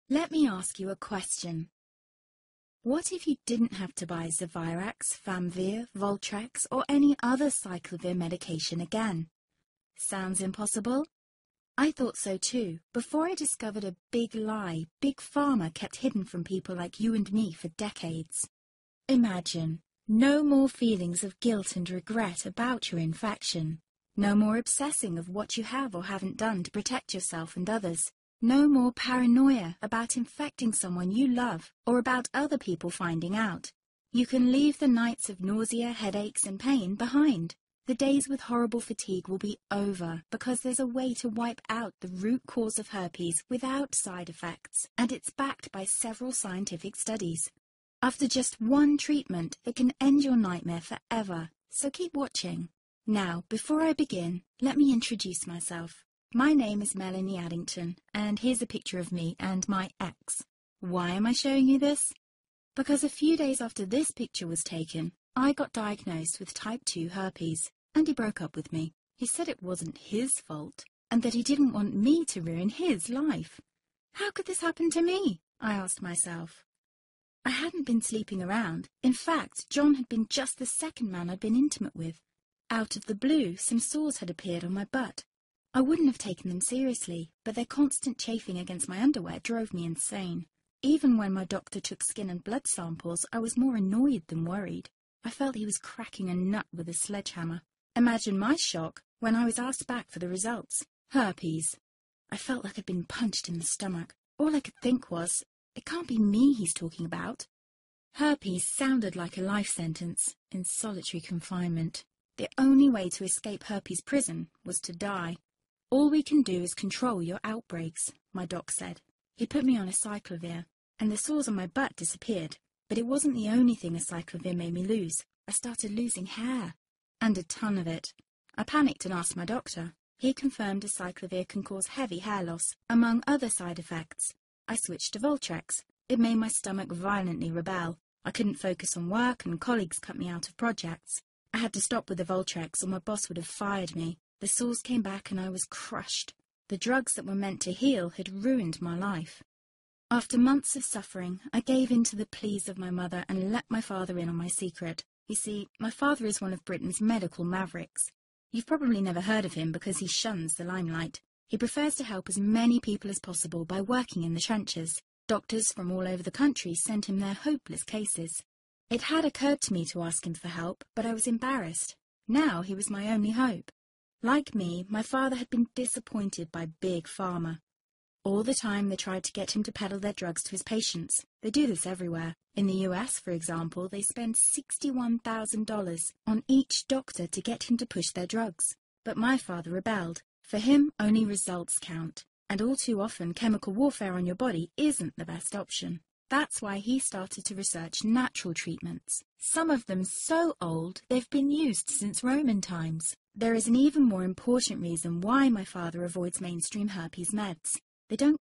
Let me ask you a question. What if you didn't have to buy Zevirax, Famvir, Voltrex, or any other cyclovir medication again? Sounds impossible? I thought so too, before I discovered a big lie Big Pharma kept hidden from people like you and me for decades. Imagine, no more feelings of guilt and regret about your infection. No more obsessing of what you have or haven't done to protect yourself and others. No more paranoia about infecting someone you love or about other people finding out. You can leave the nights of nausea, headaches and pain behind. The days with horrible fatigue will be over because there's a way to wipe out the root cause of herpes without side effects, and it's backed by several scientific studies. After just one treatment, it can end your nightmare forever, so keep watching. Now, before I begin, let me introduce myself. My name is Melanie Addington, and here's a picture of me and my ex. Why am I showing you this? Because a few days after this picture was taken, I got diagnosed with type 2 herpes, and he broke up with me. He said it wasn't his fault, and that he didn't want me to ruin his life. How could this happen to me? I asked myself. I hadn't been sleeping around. In fact, John had been just the second man I'd been intimate with. Out of the blue, some sores had appeared on my butt. I wouldn't have taken them seriously, but their constant chafing against my underwear drove me insane. Even when my doctor took skin and blood samples, I was more annoyed than worried. I felt he was cracking a nut with a sledgehammer. Imagine my shock when I was asked back for the results. Herpes. I felt like I'd been punched in the stomach. All I could think was, it can't be me he's talking about. Herpes sounded like a life sentence in solitary confinement. The only way to escape herpes prison was to die. All we can do is control your outbreaks, my doc said. He put me on a cyclovir, and the sores on my butt disappeared. But it wasn't the only thing a cyclovir made me lose. I started losing hair, and a ton of it. I panicked and asked my doctor. He confirmed a cyclovir can cause heavy hair loss, among other side effects. I switched to Voltrex. It made my stomach violently rebel. I couldn't focus on work, and colleagues cut me out of projects. I had to stop with the Voltrex, or my boss would have fired me. The sores came back and I was crushed. The drugs that were meant to heal had ruined my life. After months of suffering, I gave in to the pleas of my mother and let my father in on my secret. You see, my father is one of Britain's medical mavericks. You've probably never heard of him because he shuns the limelight. He prefers to help as many people as possible by working in the trenches. Doctors from all over the country sent him their hopeless cases. It had occurred to me to ask him for help, but I was embarrassed. Now he was my only hope. Like me, my father had been disappointed by Big Pharma. All the time they tried to get him to peddle their drugs to his patients. They do this everywhere. In the US, for example, they spend $61,000 on each doctor to get him to push their drugs. But my father rebelled. For him, only results count. And all too often, chemical warfare on your body isn't the best option. That's why he started to research natural treatments. Some of them so old, they've been used since Roman times. There is an even more important reason why my father avoids mainstream herpes meds. They don't